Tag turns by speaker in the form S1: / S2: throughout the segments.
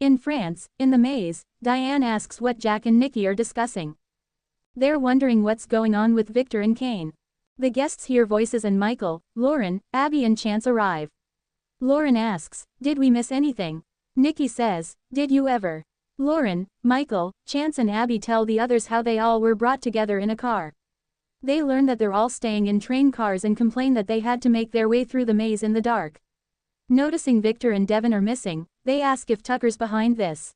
S1: In France, in the maze, Diane asks what Jack and Nikki are discussing. They're wondering what's going on with Victor and Kane. The guests hear voices and Michael, Lauren, Abby and Chance arrive. Lauren asks, "Did we miss anything?" Nikki says, "Did you ever?" Lauren, Michael, Chance and Abby tell the others how they all were brought together in a car. They learn that they're all staying in train cars and complain that they had to make their way through the maze in the dark. Noticing Victor and Devin are missing, they ask if Tucker's behind this.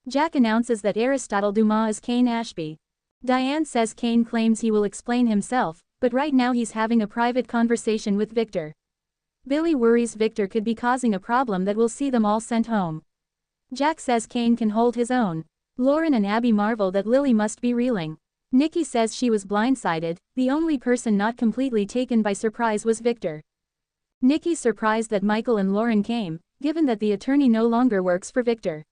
S1: Jack announces that Aristotle Dumas is Kane Ashby. Diane says Kane claims he will explain himself, but right now he's having a private conversation with Victor. Billy worries Victor could be causing a problem that will see them all sent home. Jack says Kane can hold his own. Lauren and Abby marvel that Lily must be reeling. Nikki says she was blindsided, the only person not completely taken by surprise was Victor. Nikki's surprised that Michael and Lauren came, given that the attorney no longer works for Victor.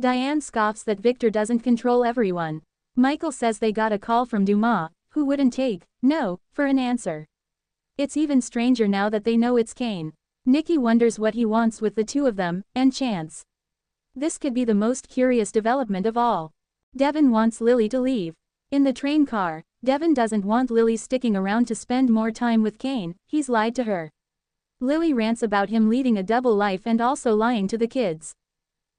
S1: Diane scoffs that Victor doesn't control everyone. Michael says they got a call from Dumas, who wouldn't take no for an answer. It's even stranger now that they know it's Kane. Nikki wonders what he wants with the two of them, and Chance. This could be the most curious development of all. Devin wants Lily to leave. In the train car, Devin doesn't want Lily sticking around to spend more time with Kane, he's lied to her. Lily rants about him leading a double life and also lying to the kids.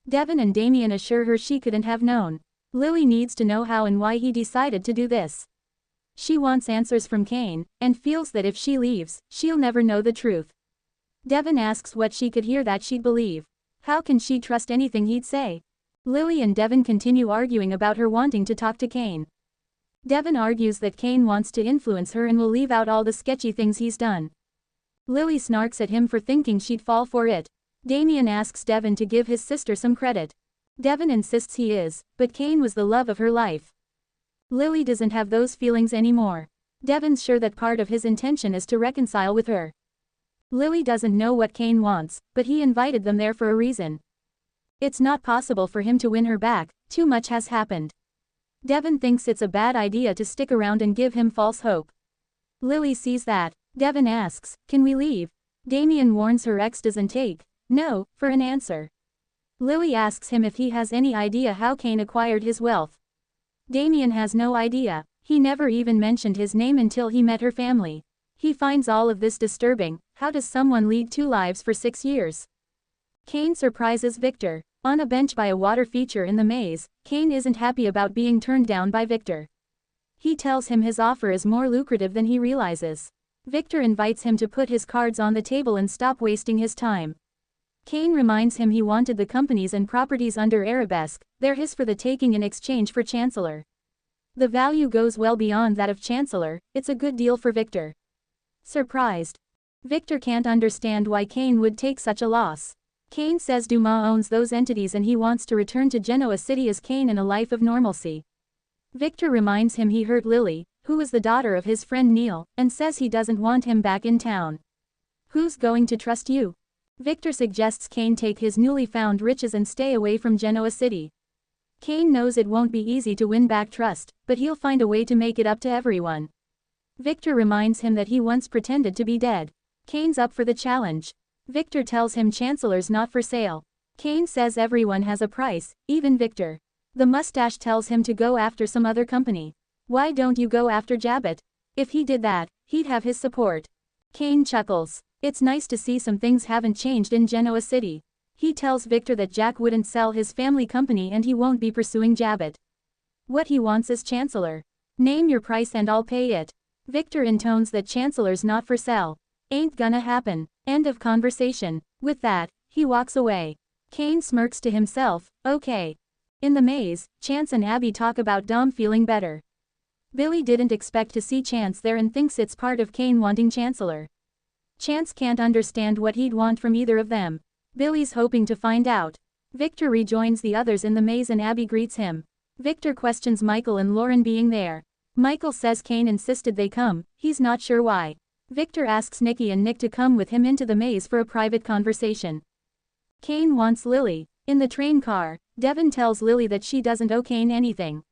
S1: Devin and Damien assure her she couldn't have known. Lily needs to know how and why he decided to do this. She wants answers from Kane, and feels that if she leaves, she'll never know the truth. Devin asks what she could hear that she'd believe. How can she trust anything he'd say? Lily and Devin continue arguing about her wanting to talk to Kane. Devin argues that Kane wants to influence her and will leave out all the sketchy things he's done. Lily snarks at him for thinking she'd fall for it. Damien asks Devin to give his sister some credit. Devin insists he is, but Kane was the love of her life. Lily doesn't have those feelings anymore. Devin's sure that part of his intention is to reconcile with her. Lily doesn't know what Kane wants, but he invited them there for a reason. It's not possible for him to win her back, too much has happened. Devin thinks it's a bad idea to stick around and give him false hope. Lily sees that. Devin asks, "Can we leave?" Damien warns her ex doesn't take no for an answer. Lily asks him if he has any idea how Kane acquired his wealth. Damien has no idea. He never even mentioned his name until he met her family. He finds all of this disturbing. How does someone lead two lives for 6 years? Kane surprises Victor. On a bench by a water feature in the maze, Kane isn't happy about being turned down by Victor. He tells him his offer is more lucrative than he realizes. Victor invites him to put his cards on the table and stop wasting his time. Kane reminds him he wanted the companies and properties under Arabesque, they're his for the taking in exchange for Chancellor. The value goes well beyond that of Chancellor, it's a good deal for Victor. Surprised. Victor can't understand why Kane would take such a loss. Kane says Dumas owns those entities and he wants to return to Genoa City as Kane in a life of normalcy. Victor reminds him he hurt Lily, who is the daughter of his friend Neil, and says he doesn't want him back in town. Who's going to trust you? Victor suggests Kane take his newly found riches and stay away from Genoa City. Kane knows it won't be easy to win back trust, but he'll find a way to make it up to everyone. Victor reminds him that he once pretended to be dead. Kane's up for the challenge. Victor tells him Chancellor's not for sale. Kane says everyone has a price, even Victor. The mustache tells him to go after some other company. Why don't you go after Jabot? If he did that, he'd have his support. Kane chuckles. It's nice to see some things haven't changed in Genoa City. He tells Victor that Jack wouldn't sell his family company and he won't be pursuing Jabot. What he wants is Chancellor. Name your price and I'll pay it. Victor intones that Chancellor's not for sale. Ain't gonna happen. End of conversation. With that, he walks away. Kane smirks to himself, okay. In the maze, Chance and Abby talk about Dom feeling better. Billy didn't expect to see Chance there and thinks it's part of Kane wanting Chancellor. Chance can't understand what he'd want from either of them. Billy's hoping to find out. Victor rejoins the others in the maze and Abby greets him. Victor questions Michael and Lauren being there. Michael says Kane insisted they come, he's not sure why. Victor asks Nikki and Nick to come with him into the maze for a private conversation. Kane wants Lily. In the train car, Devin tells Lily that she doesn't owe Kane anything.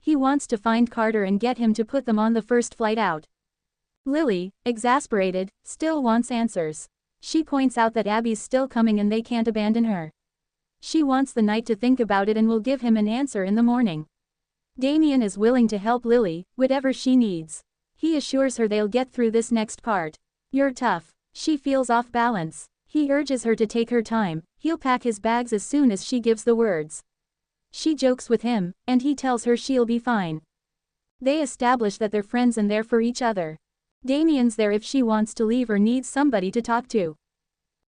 S1: He wants to find Carter and get him to put them on the first flight out. Lily, exasperated, still wants answers. She points out that Abby's still coming and they can't abandon her. She wants the night to think about it and will give him an answer in the morning. Damien is willing to help Lily, whatever she needs. He assures her they'll get through this next part. You're tough. She feels off balance. He urges her to take her time, he'll pack his bags as soon as she gives the words. She jokes with him, and he tells her she'll be fine. They establish that they're friends and there for each other. Damien's there if she wants to leave or needs somebody to talk to.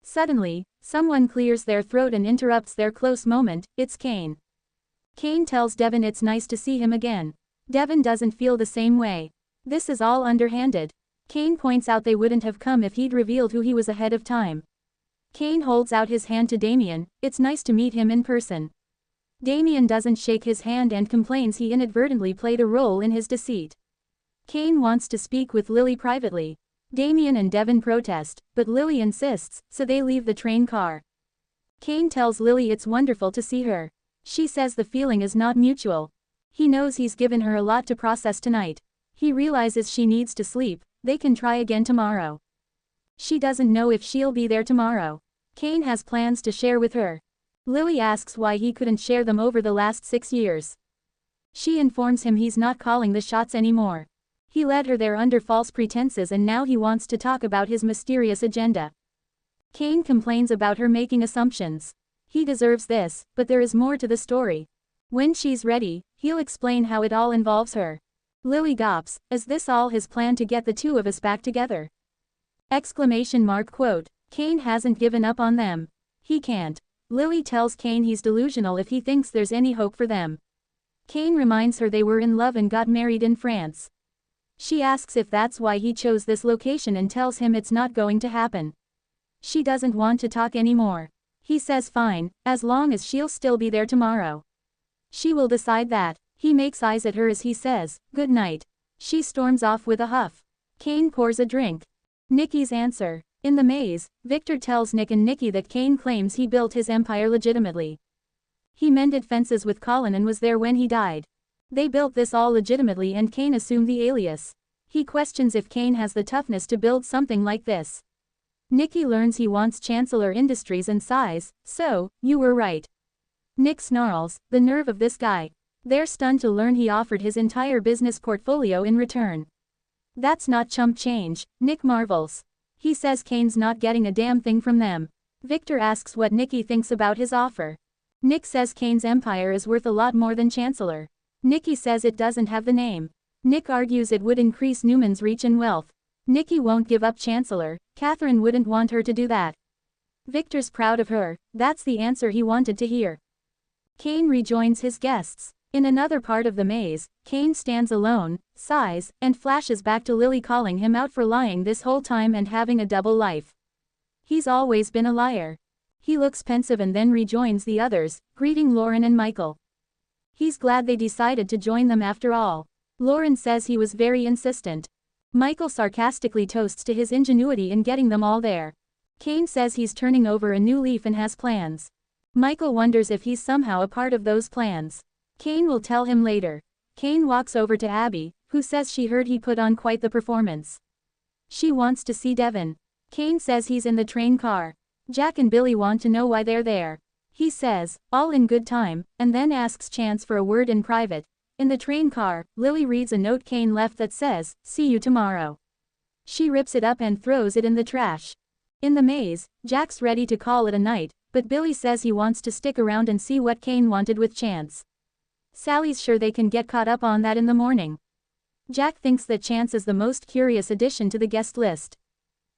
S1: Suddenly, someone clears their throat and interrupts their close moment. It's Kane. Kane tells Devon it's nice to see him again. Devon doesn't feel the same way. This is all underhanded. Kane points out they wouldn't have come if he'd revealed who he was ahead of time. Kane holds out his hand to Damien. It's nice to meet him in person. Damien doesn't shake his hand and complains he inadvertently played a role in his deceit. Kane wants to speak with Lily privately. Damien and Devon protest, but Lily insists, so they leave the train car. Kane tells Lily it's wonderful to see her. She says the feeling is not mutual. He knows he's given her a lot to process tonight. He realizes she needs to sleep. They can try again tomorrow. She doesn't know if she'll be there tomorrow. Kane has plans to share with her. Lily asks why he couldn't share them over the last 6 years. She informs him he's not calling the shots anymore. He led her there under false pretenses and now he wants to talk about his mysterious agenda. Kane complains about her making assumptions. He deserves this, but there is more to the story. When she's ready, he'll explain how it all involves her. Lily gawps, is this all his plan to get the two of us back together? Exclamation mark quote. Kane hasn't given up on them. He can't. Lily tells Kane he's delusional if he thinks there's any hope for them. Kane reminds her they were in love and got married in France. She asks if that's why he chose this location and tells him it's not going to happen. She doesn't want to talk anymore. He says fine, as long as she'll still be there tomorrow. She will decide that. He makes eyes at her as he says, good night. She storms off with a huff. Kane pours a drink. Nikki's answer. In the maze, Victor tells Nick and Nikki that Kane claims he built his empire legitimately. He mended fences with Colin and was there when he died. They built this all legitimately and Kane assumed the alias. He questions if Kane has the toughness to build something like this. Nikki learns he wants Chancellor Industries and sighs, so, you were right. Nick snarls, the nerve of this guy. They're stunned to learn he offered his entire business portfolio in return. That's not chump change, Nick marvels. He says Kane's not getting a damn thing from them. Victor asks what Nikki thinks about his offer. Nick says Kane's empire is worth a lot more than Chancellor. Nikki says it doesn't have the name. Nick argues it would increase Newman's reach and wealth. Nikki won't give up Chancellor, Catherine wouldn't want her to do that. Victor's proud of her, that's the answer he wanted to hear. Kane rejoins his guests. In another part of the maze, Kane stands alone, sighs, and flashes back to Lily calling him out for lying this whole time and having a double life. He's always been a liar. He looks pensive and then rejoins the others, greeting Lauren and Michael. He's glad they decided to join them after all. Lauren says he was very insistent. Michael sarcastically toasts to his ingenuity in getting them all there. Kane says he's turning over a new leaf and has plans. Michael wonders if he's somehow a part of those plans. Kane will tell him later. Kane walks over to Abby, who says she heard he put on quite the performance. She wants to see Devon. Kane says he's in the train car. Jack and Billy want to know why they're there. He says, all in good time, and then asks Chance for a word in private. In the train car, Lily reads a note Kane left that says, see you tomorrow. She rips it up and throws it in the trash. In the maze, Jack's ready to call it a night, but Billy says he wants to stick around and see what Kane wanted with Chance. Sally's sure they can get caught up on that in the morning. Jack thinks that Chance is the most curious addition to the guest list.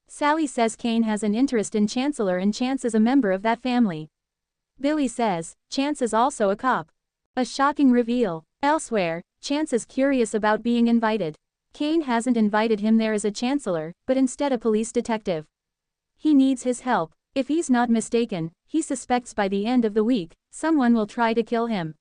S1: Sally says Kane has an interest in Chancellor and Chance is a member of that family. Billy says, Chance is also a cop. A shocking reveal. Elsewhere, Chance is curious about being invited. Kane hasn't invited him there as a chancellor, but instead a police detective. He needs his help. If he's not mistaken, he suspects by the end of the week, someone will try to kill him.